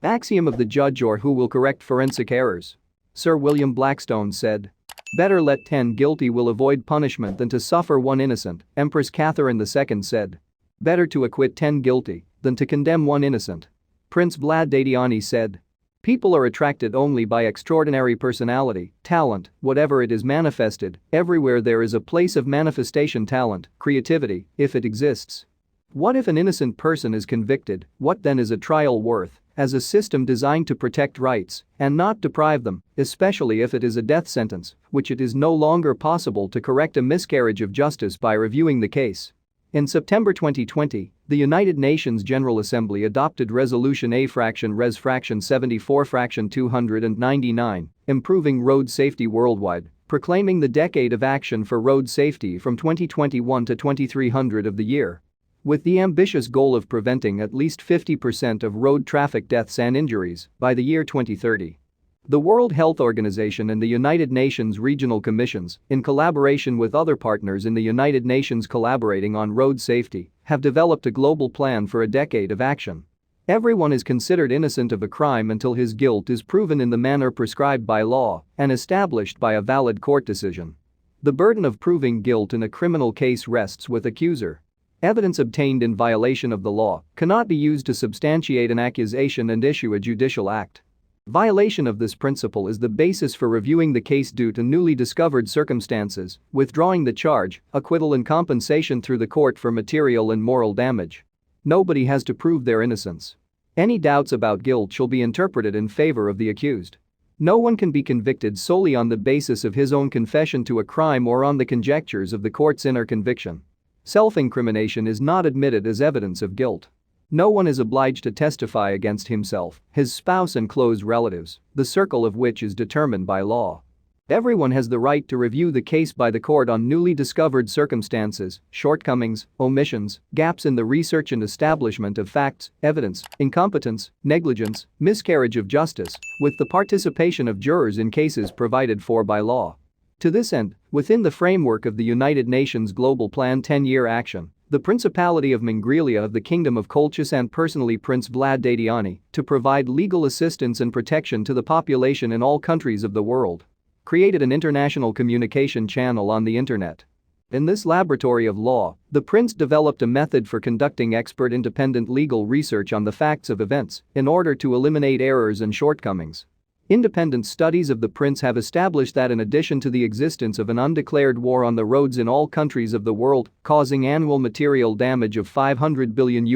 Axiom of the judge or who will correct forensic errors. Sir William Blackstone said. Better let 10 guilty will avoid punishment than to suffer one innocent, Empress Catherine II said. Better to acquit 10 guilty than to condemn one innocent. Prince Vladdadiani said. People are attracted only by extraordinary personality, talent, whatever it is manifested, everywhere there is a place of manifestation talent, creativity, if it exists. What if an innocent person is convicted, what then is a trial worth? As a system designed to protect rights and not deprive them, especially if it is a death sentence, which it is no longer possible to correct a miscarriage of justice by reviewing the case. In September 2020, the United Nations General Assembly adopted Resolution A-Res 74-299, improving road safety worldwide, proclaiming the decade of action for road safety from 2021 to 2300 of the year. With the ambitious goal of preventing at least 50% of road traffic deaths and injuries by the year 2030. The World Health Organization and the United Nations Regional Commissions, in collaboration with other partners in the United Nations collaborating on road safety, have developed a global plan for a decade of action. Everyone is considered innocent of a crime until his guilt is proven in the manner prescribed by law and established by a valid court decision. The burden of proving guilt in a criminal case rests with accuser. Evidence obtained in violation of the law cannot be used to substantiate an accusation and issue a judicial act. Violation of this principle is the basis for reviewing the case due to newly discovered circumstances, withdrawing the charge, acquittal and compensation through the court for material and moral damage. Nobody has to prove their innocence. Any doubts about guilt shall be interpreted in favor of the accused. No one can be convicted solely on the basis of his own confession to a crime or on the conjectures of the court's inner conviction. Self-incrimination is not admitted as evidence of guilt. No one is obliged to testify against himself, his spouse and close relatives, the circle of which is determined by law. Everyone has the right to review the case by the court on newly discovered circumstances, shortcomings, omissions, gaps in the research and establishment of facts, evidence, incompetence, negligence, miscarriage of justice, with the participation of jurors in cases provided for by law. To this end, within the framework of the United Nations Global Plan 10-Year Action, the Principality of Mingrelia of the Kingdom of Colchis and personally Prince Vladdadiani to provide legal assistance and protection to the population in all countries of the world, created an international communication channel on the internet. In this laboratory of law, the Prince developed a method for conducting expert independent legal research on the facts of events in order to eliminate errors and shortcomings. Independent studies of the Prince have established that in addition to the existence of an undeclared war on the roads in all countries of the world, causing annual material damage of $500 billion,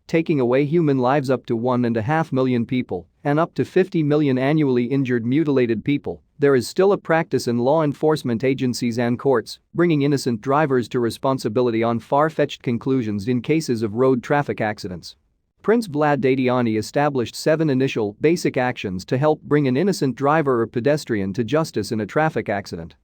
taking away human lives up to 1.5 million people, and up to 50 million annually injured mutilated people, there is still a practice in law enforcement agencies and courts, bringing innocent drivers to responsibility on far-fetched conclusions in cases of road traffic accidents. Prince Vladdadiani established 7 initial, basic actions to help bring an innocent driver or pedestrian to justice in a traffic accident.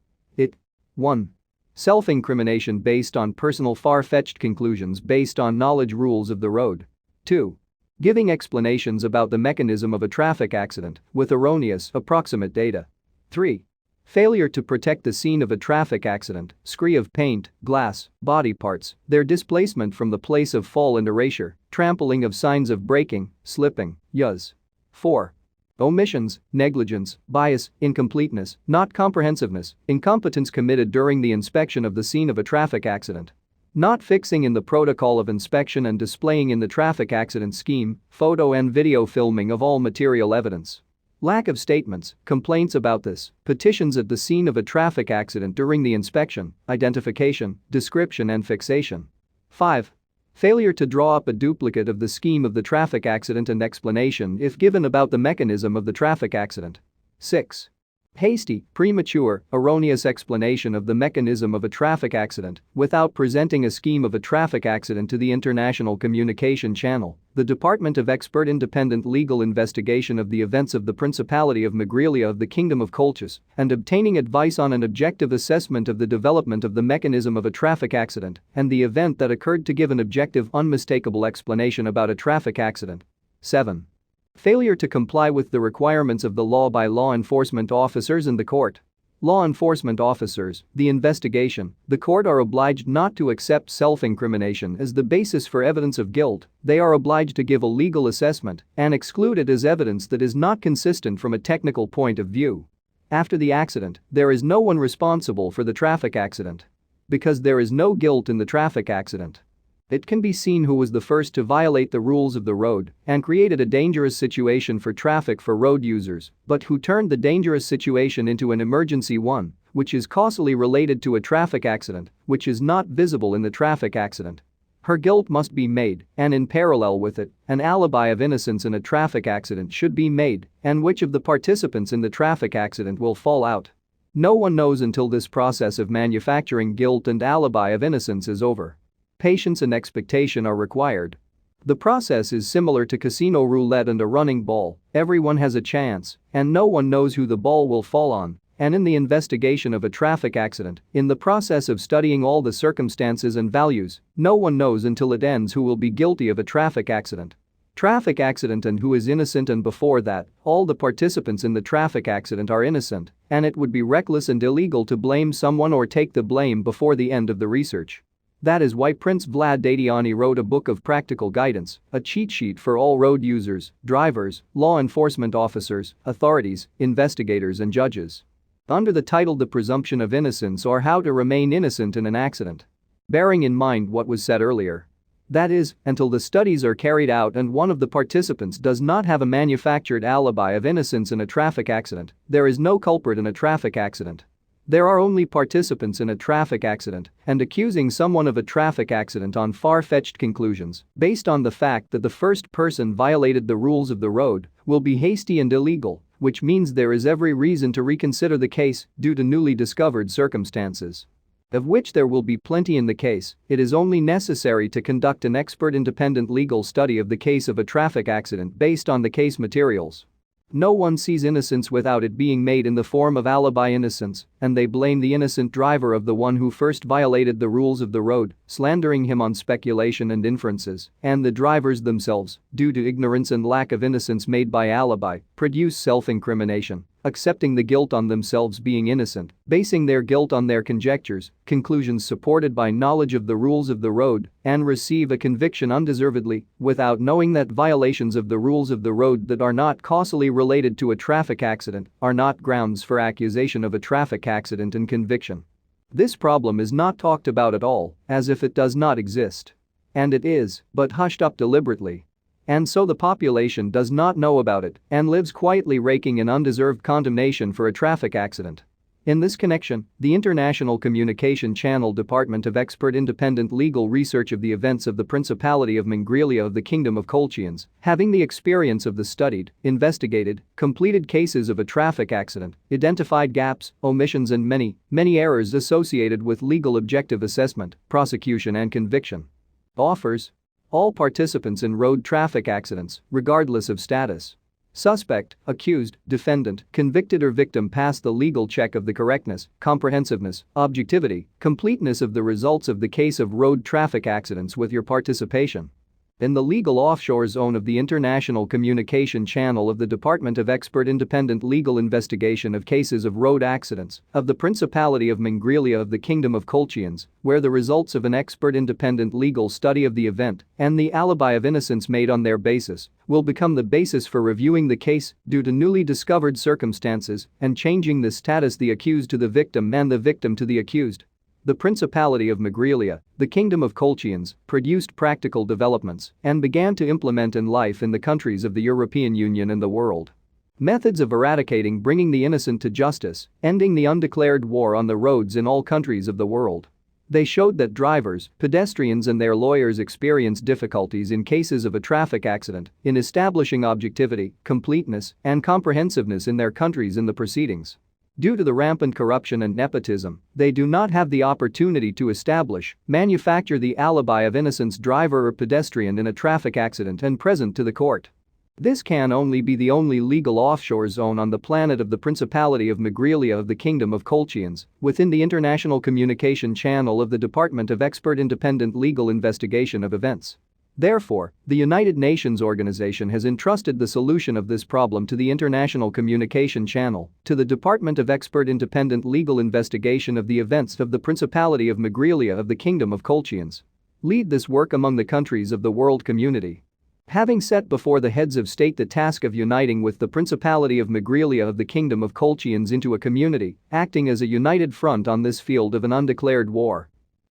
1. Self-incrimination based on personal far-fetched conclusions based on knowledge rules of the road. 2. Giving explanations about the mechanism of a traffic accident with erroneous, approximate data. 3. Failure to protect the scene of a traffic accident, scree of paint, glass, body parts, their displacement from the place of fall and erasure, trampling of signs of braking, slipping, yas. 4. Omissions, negligence, bias, incompleteness, not comprehensiveness, incompetence committed during the inspection of the scene of a traffic accident. Not fixing in the protocol of inspection and displaying in the traffic accident scheme, photo and video filming of all material evidence. Lack of statements, complaints about this, petitions at the scene of a traffic accident during the inspection, identification, description and fixation. 5. Failure to draw up a duplicate of the scheme of the traffic accident and explanation if given about the mechanism of the traffic accident. 6. Hasty, premature, erroneous explanation of the mechanism of a traffic accident without presenting a scheme of a traffic accident to the international communication channel, the Department of Expert Independent Legal Investigation of the events of the Principality of Mingrelia of the Kingdom of Colchis, and obtaining advice on an objective assessment of the development of the mechanism of a traffic accident and the event that occurred to give an objective, unmistakable explanation about a traffic accident. 7. Failure to comply with the requirements of the law by law enforcement officers and the court. law enforcement officers, the investigation, the court are obliged not to accept self-incrimination as the basis for evidence of guilt. They are obliged to give a legal assessment and exclude it as evidence that is not consistent from a technical point of view. After the accident, there is no one responsible for the traffic accident. Because there is no guilt in the traffic accident, it can be seen who was the first to violate the rules of the road and created a dangerous situation for traffic for road users, but who turned the dangerous situation into an emergency one, which is causally related to a traffic accident, which is not visible in the traffic accident. Her guilt must be made, and in parallel with it, an alibi of innocence in a traffic accident should be made, and which of the participants in the traffic accident will fall out. No one knows until this process of manufacturing guilt and alibi of innocence is over. Patience and expectation are required. The process is similar to casino roulette and a running ball. Everyone has a chance, and no one knows who the ball will fall on. And in the investigation of a traffic accident, in the process of studying all the circumstances and values, no one knows until it ends who will be guilty of a traffic accident. Traffic accident and who is innocent, and before that, all the participants in the traffic accident are innocent, and it would be reckless and illegal to blame someone or take the blame before the end of the research. That is why Prince Vladdadiani wrote a book of practical guidance, a cheat sheet for all road users, drivers, law enforcement officers, authorities, investigators and judges. Under the title The Presumption of Innocence, or How to Remain Innocent in an Accident. Bearing in mind what was said earlier. That is, until the studies are carried out and one of the participants does not have a manufactured alibi of innocence in a traffic accident, there is no culprit in a traffic accident. There are only participants in a traffic accident, and accusing someone of a traffic accident on far-fetched conclusions, based on the fact that the first person violated the rules of the road, will be hasty and illegal, which means there is every reason to reconsider the case due to newly discovered circumstances. Of which there will be plenty in the case. It is only necessary to conduct an expert independent legal study of the case of a traffic accident based on the case materials. No one sees innocence without it being made in the form of alibi innocence, and they blame the innocent driver of the one who first violated the rules of the road, slandering him on speculation and inferences, and the drivers themselves, due to ignorance and lack of innocence made by alibi, produce self-incrimination, accepting the guilt on themselves being innocent, basing their guilt on their conjectures, conclusions supported by knowledge of the rules of the road, and receive a conviction undeservedly, without knowing that violations of the rules of the road that are not causally related to a traffic accident are not grounds for accusation of a traffic accident and conviction. This problem is not talked about at all, as if it does not exist. And it is, but hushed up deliberately. And so the population does not know about it and lives quietly raking in undeserved condemnation for a traffic accident. In this connection, the International Communication Channel Department of Expert Independent Legal Research of the events of the Principality of Mingrelia of the Kingdom of Colchians, having the experience of the studied, investigated, completed cases of a traffic accident, identified gaps, omissions and many errors associated with legal objective assessment, prosecution and conviction. Offers all participants in road traffic accidents, regardless of status. Suspect, accused, defendant, convicted or victim pass the legal check of the correctness, comprehensiveness, objectivity, completeness of the results of the case of road traffic accidents with your participation. In the legal offshore zone of the International Communication Channel of the Department of Expert Independent Legal Investigation of Cases of Road Accidents of the Principality of Mingrelia of the Kingdom of Colchians, where the results of an expert independent legal study of the event and the alibi of innocence made on their basis will become the basis for reviewing the case due to newly discovered circumstances and changing the status the accused to the victim and the victim to the accused. The Principality of Mingrelia, the Kingdom of Colchians, produced practical developments and began to implement in life in the countries of the European Union and the world. Methods of eradicating bringing the innocent to justice, ending the undeclared war on the roads in all countries of the world. They showed that drivers, pedestrians and their lawyers experience difficulties in cases of a traffic accident in establishing objectivity, completeness, and comprehensiveness in their countries in the proceedings. Due to the rampant corruption and nepotism, they do not have the opportunity to establish, manufacture the alibi of innocence driver or pedestrian in a traffic accident and present to the court. This can only be the only legal offshore zone on the planet of the Principality of Mingrelia of the Kingdom of Colchians, within the International Communication Channel of the Department of Expert Independent Legal Investigation of Events. Therefore, the United Nations organization has entrusted the solution of this problem to the International Communication Channel, to the Department of Expert Independent Legal Investigation of the Events of the Principality of Megrelia of the Kingdom of Colchians. Lead this work among the countries of the world community. Having set before the heads of state the task of uniting with the Principality of Megrelia of the Kingdom of Colchians into a community, acting as a united front on this field of an undeclared war.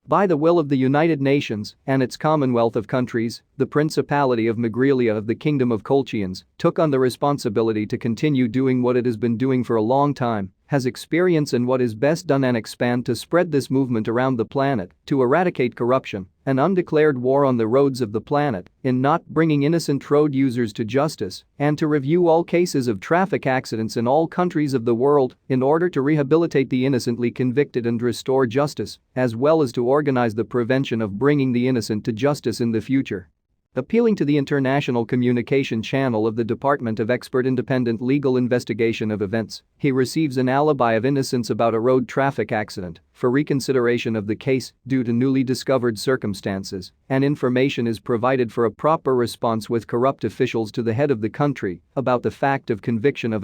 By the will of the United Nations and its Commonwealth of countries, the Principality of Megrelia of the Kingdom of Colchians took on the responsibility to continue doing what it has been doing for a long time, has experience in what is best done and expand to spread this movement around the planet, to eradicate corruption, an undeclared war on the roads of the planet, in not bringing innocent road users to justice, and to review all cases of traffic accidents in all countries of the world in order to rehabilitate the innocently convicted and restore justice, as well as to organize the prevention of bringing the innocent to justice in the future. Appealing to the International Communication Channel of the Department of Expert Independent Legal Investigation of Events, he receives an alibi of innocence about a road traffic accident for reconsideration of the case due to newly discovered circumstances, and information is provided for a proper response with corrupt officials to the head of the country about the fact of conviction of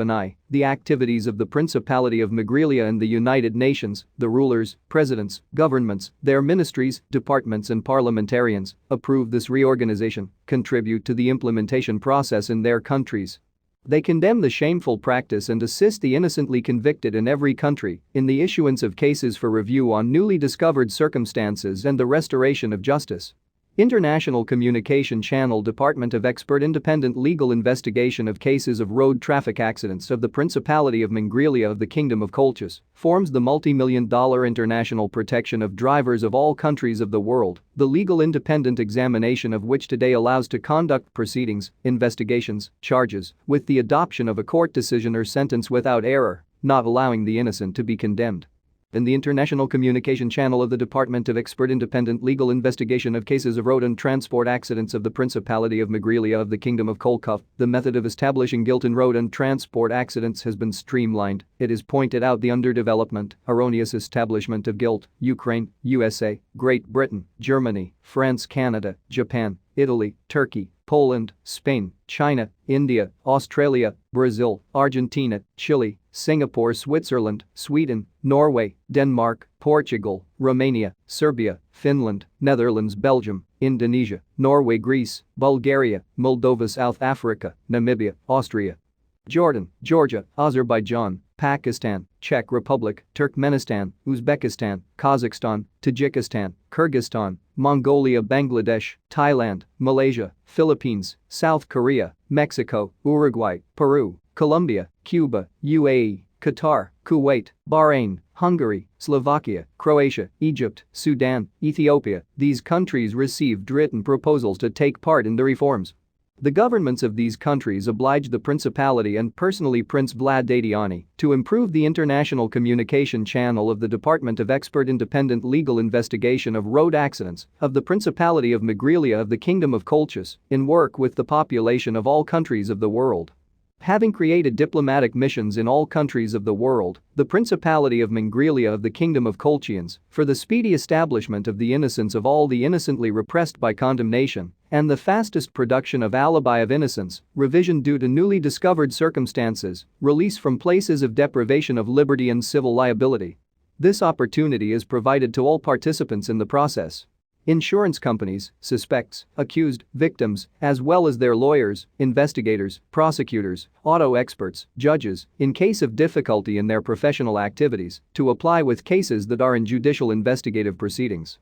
the activities of the Principality of Megrelia and the United Nations, the rulers, presidents, governments, their ministries, departments and parliamentarians approve this reorganization, contribute to the implementation process in their countries. They condemn the shameful practice and assist the innocently convicted in every country in the issuance of cases for review on newly discovered circumstances and the restoration of justice. International Communication Channel Department of Expert Independent Legal Investigation of Cases of Road Traffic Accidents of the Principality of Megrelia of the Kingdom of Colchis forms the multi-million-dollar international protection of drivers of all countries of the world, the legal independent examination of which today allows to conduct proceedings, investigations, charges, with the adoption of a court decision or sentence without error, not allowing the innocent to be condemned. In the International Communication Channel of the Department of Expert Independent Legal Investigation of Cases of Road and Transport Accidents of the Principality of Megrelia of the Kingdom of Kolkov, the method of establishing guilt in road and transport accidents has been streamlined. It is pointed out the underdevelopment, erroneous establishment of guilt, Ukraine, USA, Great Britain, Germany, France, Canada, Japan, Italy, Turkey, Poland, Spain, China, India, Australia, Brazil, Argentina, Chile, Singapore, Switzerland, Sweden, Norway, Denmark, Portugal, Romania, Serbia, Finland, Netherlands, Belgium, Indonesia, Norway, Greece, Bulgaria, Moldova, South Africa, Namibia, Austria, Jordan, Georgia, Azerbaijan, Pakistan, Czech Republic, Turkmenistan, Uzbekistan, Kazakhstan, Tajikistan, Kyrgyzstan, Mongolia, Bangladesh, Thailand, Malaysia, Philippines, South Korea, Mexico, Uruguay, Peru, Colombia, Cuba, UAE, Qatar, Kuwait, Bahrain, Hungary, Slovakia, Croatia, Egypt, Sudan, Ethiopia. These countries received written proposals to take part in the reforms. The governments of these countries obliged the Principality and personally Prince Vladdadiani to improve the international communication channel of the Department of Expert Independent Legal Investigation of Road Accidents of the Principality of Megrelia of the Kingdom of Colchis in work with the population of all countries of the world. Having created diplomatic missions in all countries of the world, the Principality of Megrelia of the Kingdom of Colchians, for the speedy establishment of the innocence of all the innocently repressed by condemnation, and the fastest production of alibi of innocence, revision due to newly discovered circumstances, release from places of deprivation of liberty and civil liability. This opportunity is provided to all participants in the process. Insurance companies, suspects, accused, victims, as well as their lawyers, investigators, prosecutors, auto experts, judges, in case of difficulty in their professional activities, to apply with cases that are in judicial investigative proceedings.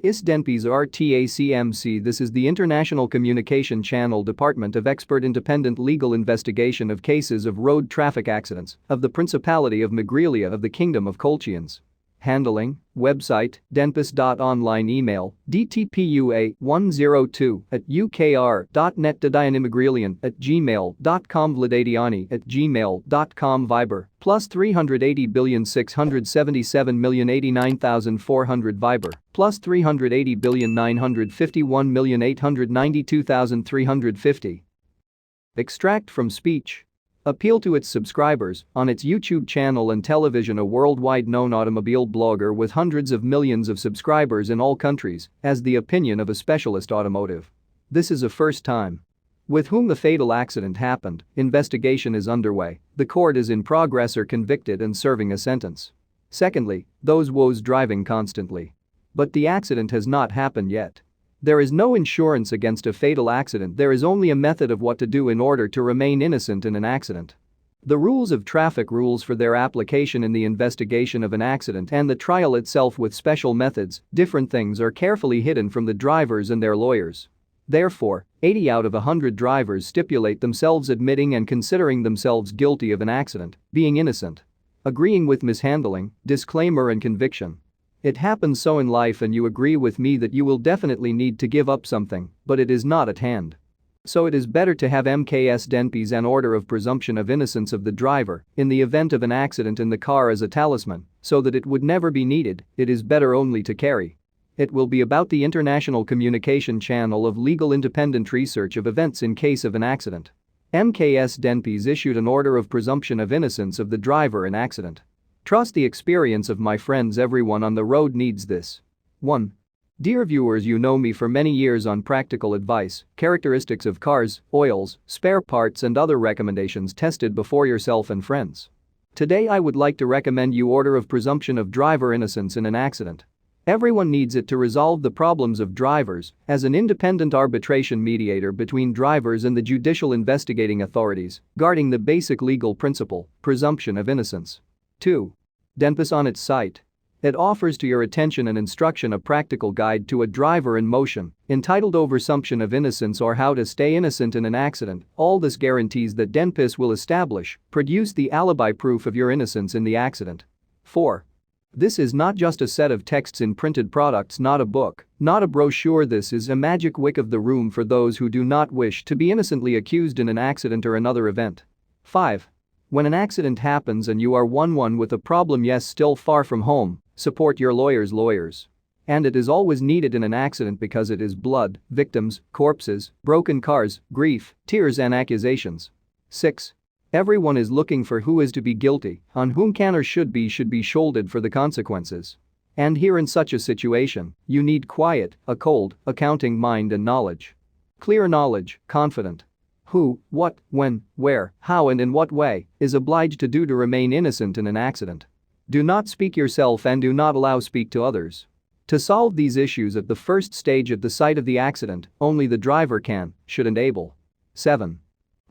ISDENPIS RTACMC. This is the International Communication Channel Department of Expert Independent Legal Investigation of Cases of Road Traffic Accidents of the Principality of Megrelia of the Kingdom of Colchians. Handling, website, denpis.online, email, dtpua102@ukr.net, dadianimegrelian@gmail.com, vladdadiani@gmail.com, Viber, +380,677,089,400, Viber, +380,951,892,350. Extract from speech. Appeal to its subscribers on its YouTube channel and television. A worldwide known automobile blogger with hundreds of millions of subscribers in all countries, as the opinion of a specialist automotive This is a first time. With whom the fatal accident happened, investigation is underway, the court is in progress or convicted and serving a sentence. Secondly, those woes driving constantly. But the accident has not happened yet. There is no insurance against a fatal accident, there is only a method of what to do in order to remain innocent in an accident. The rules of traffic rules for their application in the investigation of an accident and the trial itself with special methods, different things are carefully hidden from the drivers and their lawyers. Therefore, 80 out of 100 drivers stipulate themselves admitting and considering themselves guilty of an accident, being innocent. Agreeing with mishandling, disclaimer and conviction. It happens so in life and you agree with me that you will definitely need to give up something, but it is not at hand. So it is better to have MKS DNP's an order of presumption of innocence of the driver in the event of an accident in the car as a talisman, so that it would never be needed, it is better only to carry. It will be about the international communication channel of legal independent research of events in case of an accident. MKS DNP's issued an order of presumption of innocence of the driver in accident. Trust the experience of my friends, everyone on the road needs this. 1. Dear viewers, you know me for many years on practical advice, characteristics of cars, oils, spare parts and other recommendations tested before yourself and friends. Today I would like to recommend you order of presumption of driver innocence in an accident. Everyone needs it to resolve the problems of drivers as an independent arbitration mediator between drivers and the judicial investigating authorities, guarding the basic legal principle, presumption of innocence. 2. DNP's on its site. It offers to your attention and instruction a practical guide to a driver in motion, entitled Presumption of Innocence or How to Stay Innocent in an Accident. All this guarantees that DNP will establish, produce the alibi proof of your innocence in the accident. 4. This is not just a set of texts in printed products, not a book, not a brochure. This is a magic wick of the room for those who do not wish to be innocently accused in an accident or another event. 5. When an accident happens and you are one with a problem, yes, still far from home, support your lawyers. And it is always needed in an accident because it is blood, victims, corpses, broken cars, grief, tears and accusations. 6. Everyone is looking for who is to be guilty, on whom can or should be shouldered for the consequences. And here in such a situation, you need quiet, a cold, accounting mind and knowledge. Clear knowledge, confident. Who, what, when, where, how and in what way is obliged to do to remain innocent in an accident. Do not speak yourself and do not allow speak to others. To solve these issues at the first stage at the site of the accident, only the driver can, should and able. 7.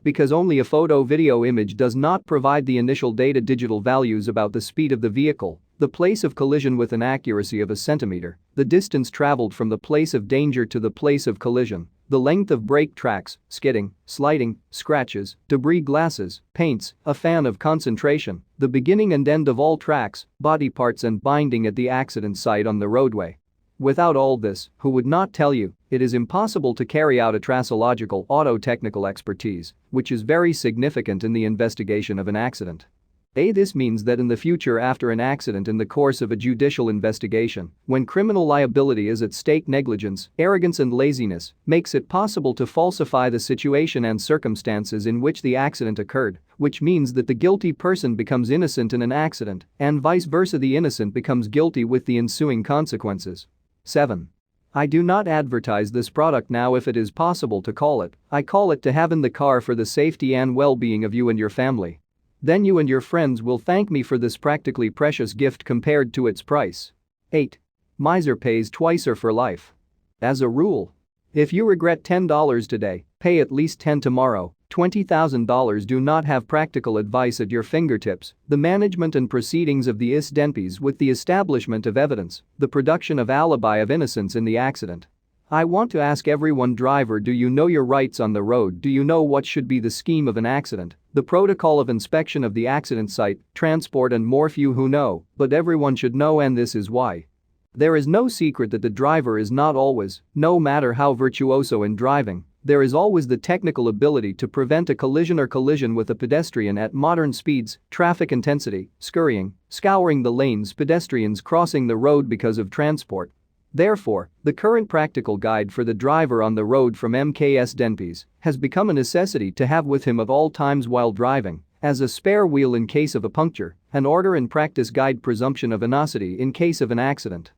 Because only a photo-video image does not provide the initial data digital values about the speed of the vehicle, the place of collision with an accuracy of a centimeter, the distance traveled from the place of danger to the place of collision, the length of brake tracks, skidding, sliding, scratches, debris, glasses, paints, a fan of concentration, the beginning and end of all tracks, body parts and binding at the accident site on the roadway. Without all this, who would not tell you, it is impossible to carry out a traceological auto-technical expertise, which is very significant in the investigation of an accident. This means that in the future after an accident in the course of a judicial investigation, when criminal liability is at stake, negligence, arrogance and laziness makes it possible to falsify the situation and circumstances in which the accident occurred, which means that the guilty person becomes innocent in an accident and vice versa, the innocent becomes guilty with the ensuing consequences. 7. I do not advertise this product now. If it is possible to call it, I call it to have in the car for the safety and well-being of you and your family. Then you and your friends will thank me for this practically precious gift compared to its price. 8. Miser pays twice or for life. As a rule, if you regret $10 today, pay at least $10 tomorrow. $20,000. Do not have practical advice at your fingertips. The management and proceedings of the DNPs with the establishment of evidence, the production of alibi of innocence in the accident. I want to ask everyone, driver, do you know your rights on the road? Do you know what should be the scheme of an accident, the protocol of inspection of the accident site, transport and more? Few who know, but everyone should know, and this is why. There is no secret that the driver is not always, no matter how virtuoso in driving, there is always the technical ability to prevent a collision or collision with a pedestrian at modern speeds, traffic intensity, scurrying, scouring the lanes, pedestrians crossing the road because of transport. Therefore, the current practical guide for the driver on the road from MKS DNPs has become a necessity to have with him of all times while driving, as a spare wheel in case of a puncture, an order and practice guide, presumption of innocence in case of an accident.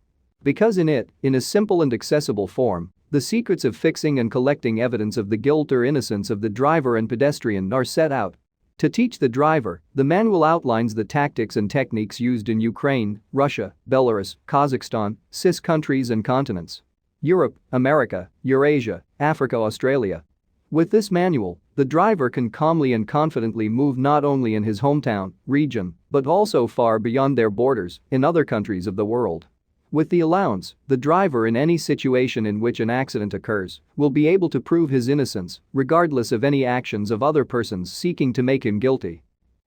Because in it, in a simple and accessible form, The secrets of fixing and collecting evidence of the guilt or innocence of the driver and pedestrian are set out. To teach the driver, the manual outlines the tactics and techniques used in Ukraine, Russia, Belarus, Kazakhstan, CIS countries and continents. Europe, America, Eurasia, Africa, Australia. With this manual, the driver can calmly and confidently move not only in his hometown, region, but also far beyond their borders, in other countries of the world. With the allowance, the driver in any situation in which an accident occurs will be able to prove his innocence, regardless of any actions of other persons seeking to make him guilty.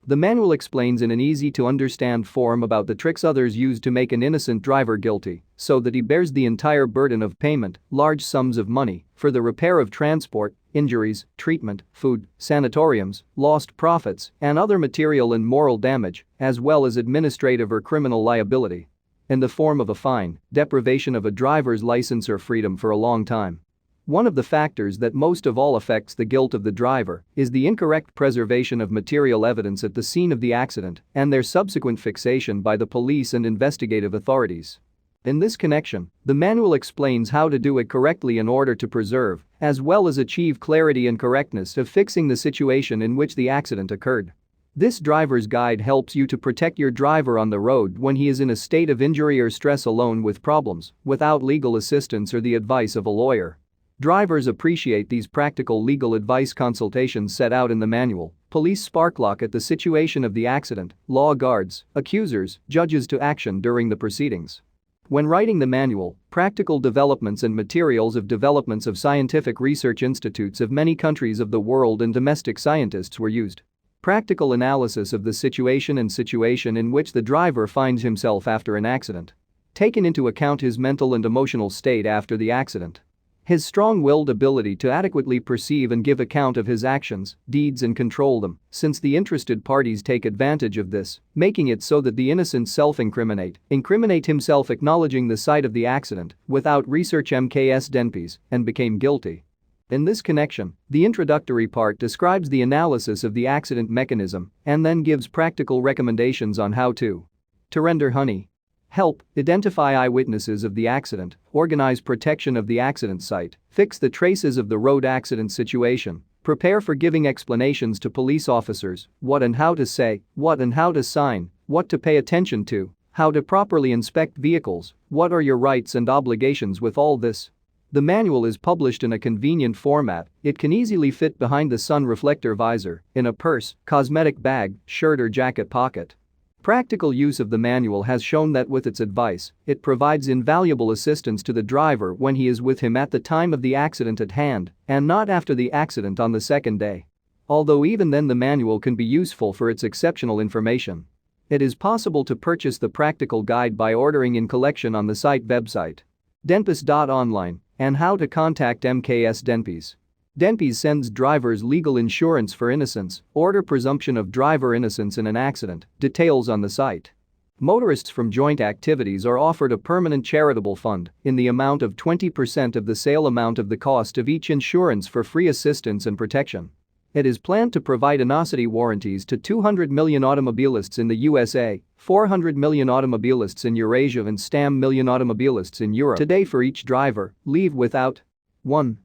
The manual explains in an easy-to-understand form about the tricks others use to make an innocent driver guilty, so that he bears the entire burden of payment, large sums of money, for the repair of transport, injuries, treatment, food, sanatoriums, lost profits, and other material and moral damage, as well as administrative or criminal liability. In the form of a fine, deprivation of a driver's license or freedom for a long time. One of the factors that most of all affects the guilt of the driver is the incorrect preservation of material evidence at the scene of the accident and their subsequent fixation by the police and investigative authorities. In this connection, the manual explains how to do it correctly in order to preserve, as well as achieve clarity and correctness of fixing the situation in which the accident occurred. This driver's guide helps you to protect your driver on the road when he is in a state of injury or stress alone with problems, without legal assistance or the advice of a lawyer. Drivers appreciate these practical legal advice consultations set out in the manual. Police sparklock at the situation of the accident, law guards, accusers, judges to action during the proceedings. When writing the manual, practical developments and materials of developments of scientific research institutes of many countries of the world and domestic scientists were used. Practical analysis of the situation in which the driver finds himself after an accident. Taken into account his mental and emotional state after the accident. His strong-willed ability to adequately perceive and give account of his actions, deeds and control them, since the interested parties take advantage of this, making it so that the innocent self-incriminate himself acknowledging the site of the accident without research MKS Denpis and became guilty. In this connection, the introductory part describes the analysis of the accident mechanism and then gives practical recommendations on how to render help, identify eyewitnesses of the accident, organize protection of the accident site, fix the traces of the road accident situation, prepare for giving explanations to police officers, what and how to say, what and how to sign, what to pay attention to, how to properly inspect vehicles, what are your rights and obligations with all this. The manual is published in a convenient format. It can easily fit behind the sun reflector visor, in a purse, cosmetic bag, shirt or jacket pocket. Practical use of the manual has shown that with its advice, it provides invaluable assistance to the driver when he is with him at the time of the accident at hand and not after the accident on the second day. Although even then the manual can be useful for its exceptional information. It is possible to purchase the practical guide by ordering in collection on the site website. Denpis.online and how to contact MKS Denpis. Denpis sends drivers legal insurance for innocence, order presumption of driver innocence in an accident, details on the site. Motorists from joint activities are offered a permanent charitable fund in the amount of 20% of the sale amount of the cost of each insurance for free assistance and protection. It is planned to provide innocity warranties to 200 million automobilists in the USA, 400 million automobilists in Eurasia and stam million automobilists in Europe. Today for each driver, leave without 1.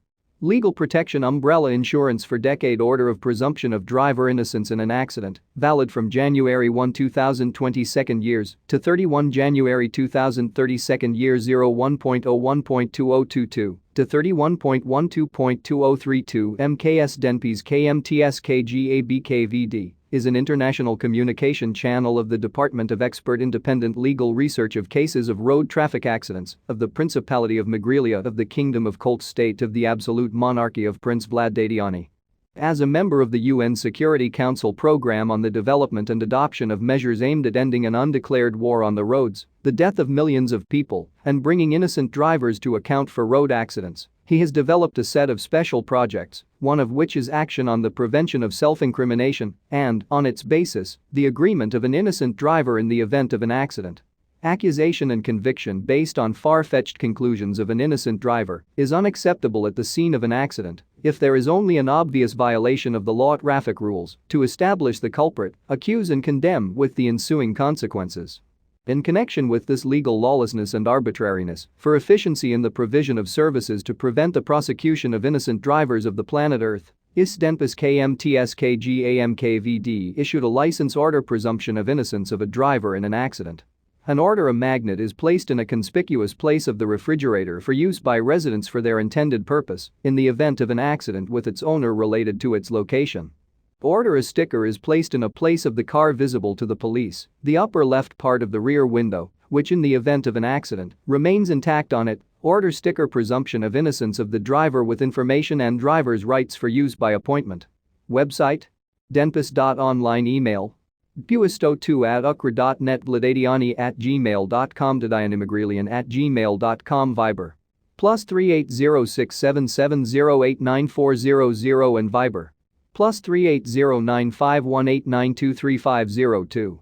Legal protection umbrella insurance for decade order of presumption of driver innocence in an accident, valid from January 1, 2020 second years to 31 January 2032 year 01.01.2022 to 31.12.2032 MKS Denpis KMTS KGABKVD is an international communication channel of the Department of Expert Independent Legal Research of Cases of Road Traffic Accidents of the Principality of Megrelia of the Kingdom of Colt State of the Absolute Monarchy of Prince Vladdadiani. As a member of the UN Security Council Program on the development and adoption of measures aimed at ending an undeclared war on the roads, the death of millions of people, and bringing innocent drivers to account for road accidents, he has developed a set of special projects, one of which is action on the prevention of self-incrimination and, on its basis, the agreement of an innocent driver in the event of an accident. Accusation and conviction based on far-fetched conclusions of an innocent driver is unacceptable at the scene of an accident if there is only an obvious violation of the law traffic rules to establish the culprit, accuse and condemn with the ensuing consequences. In connection with this legal lawlessness and arbitrariness, for efficiency in the provision of services to prevent the prosecution of innocent drivers of the planet Earth, IS-DENPIS KMTSKGAMKVD issued a license order presumption of innocence of a driver in an accident. An order a magnet is placed in a conspicuous place of the refrigerator for use by residents for their intended purpose in the event of an accident with its owner related to its location. Order a sticker is placed in a place of the car visible to the police, the upper left part of the rear window, which in the event of an accident remains intact on it. Order sticker presumption of innocence of the driver with information and driver's rights for use by appointment. Website: denpis.online. Email: puisto2@ukra.net. vladdadiani@gmail.com. dadianimegrelian@gmail.com. Viber: +3806770894000 and Viber: +3809518923502.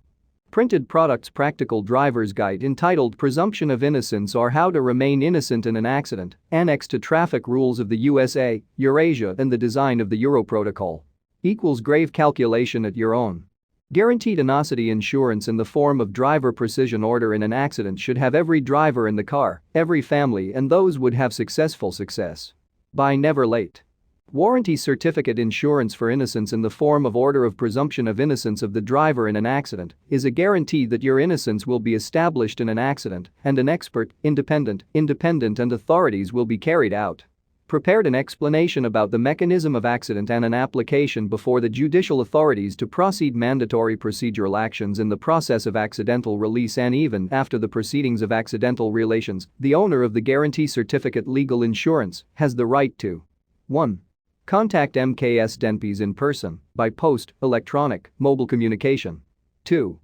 Printed Products Practical Driver's Guide entitled Presumption of Innocence or How to Remain Innocent in an Accident, annexed to Traffic Rules of the USA, Eurasia and the design of the Euro Protocol. Equals grave calculation at your own. Guaranteed innocity insurance in the form of driver precision order in an accident should have every driver in the car, every family and those would have successful success. By Never Late. Warranty certificate insurance for innocence in the form of order of presumption of innocence of the driver in an accident is a guarantee that your innocence will be established in an accident and an expert, independent and authorities will be carried out. Prepared an explanation about the mechanism of accident and an application before the judicial authorities to proceed mandatory procedural actions in the process of accidental release and even after the proceedings of accidental relations, the owner of the guarantee certificate legal insurance has the right to 1. Contact MKS DENPIS in person, by post, electronic, mobile communication. 2.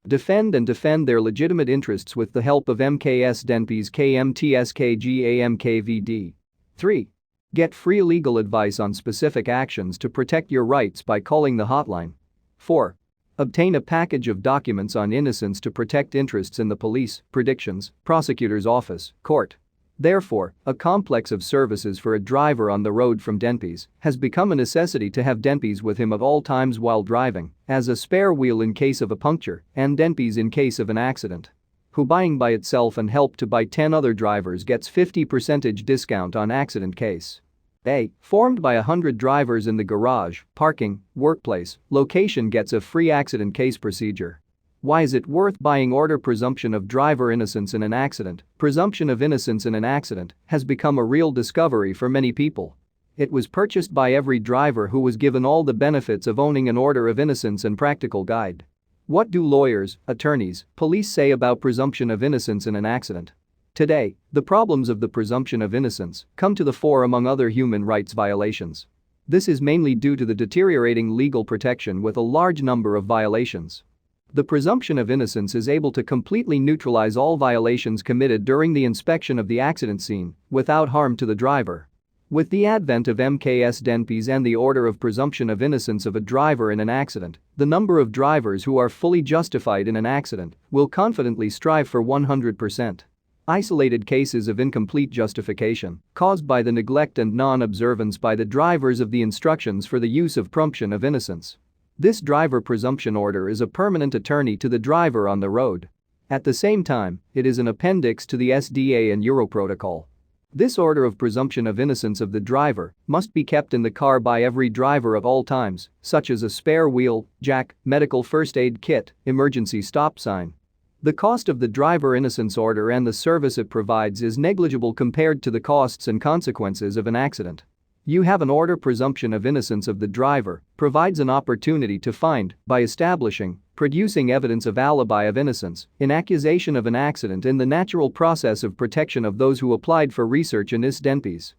Defend their legitimate interests with the help of MKS DENPIS KMTSKGAMKVD. 3. Get free legal advice on specific actions to protect your rights by calling the hotline. 4. Obtain a package of documents on innocence to protect interests in the police, predictions, prosecutor's office, court. Therefore, a complex of services for a driver on the road from DENPIS has become a necessity to have DENPIS with him at all times while driving, as a spare wheel in case of a puncture and DENPIS in case of an accident. Who buying by itself and help to buy 10 other drivers gets 50% discount on accident case. A. Formed by 100 drivers in the garage, parking, workplace, location gets a free accident case procedure. Why is it worth buying? Order presumption of driver innocence in an accident. Presumption of innocence in an accident has become a real discovery for many people. It was purchased by every driver who was given all the benefits of owning an order of innocence and practical guide. What do lawyers, attorneys, police say about presumption of innocence in an accident? Today, the problems of the presumption of innocence come to the fore among other human rights violations. This is mainly due to the deteriorating legal protection with a large number of violations. The presumption of innocence is able to completely neutralize all violations committed during the inspection of the accident scene without harm to the driver. With the advent of MKS DENPIS and the order of presumption of innocence of a driver in an accident, the number of drivers who are fully justified in an accident will confidently strive for 100%. Isolated cases of incomplete justification caused by the neglect and non-observance by the drivers of the instructions for the use of presumption of innocence. This driver presumption order is a permanent attorney to the driver on the road. At the same time, it is an appendix to the SDA and Euro Protocol. This order of presumption of innocence of the driver must be kept in the car by every driver at all times, such as a spare wheel, jack, medical first aid kit, emergency stop sign. The cost of the driver innocence order and the service it provides is negligible compared to the costs and consequences of an accident. You have an order presumption of innocence of the driver provides an opportunity to find, by establishing, producing evidence of alibi of innocence in accusation of an accident in the natural process of protection of those who applied for research in IS DENPIS.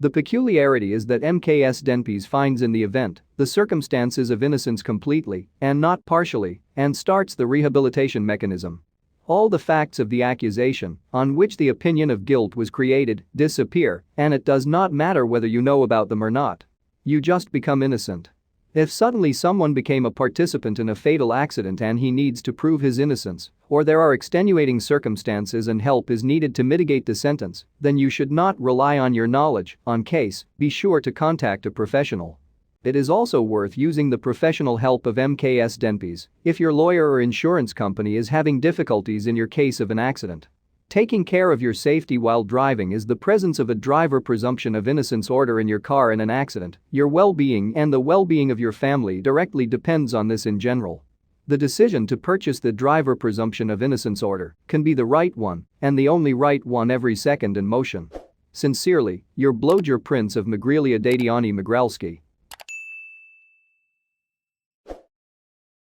The peculiarity is that MKS DENPIS finds in the event the circumstances of innocence completely and not partially and starts the rehabilitation mechanism. All the facts of the accusation, on which the opinion of guilt was created, disappear, and it does not matter whether you know about them or not. You just become innocent. If suddenly someone became a participant in a fatal accident and he needs to prove his innocence, or there are extenuating circumstances and help is needed to mitigate the sentence, then you should not rely on your knowledge on case, be sure to contact a professional. It is also worth using the professional help of MKS Denpes if your lawyer or insurance company is having difficulties in your case of an accident. Taking care of your safety while driving is the presence of a driver presumption of innocence order in your car in an accident. Your well-being and the well-being of your family directly depends on this in general. The decision to purchase the driver presumption of innocence order can be the right one and the only right one every second in motion. Sincerely, your Blowger Prince of Megrelia Dadiani Megrelski.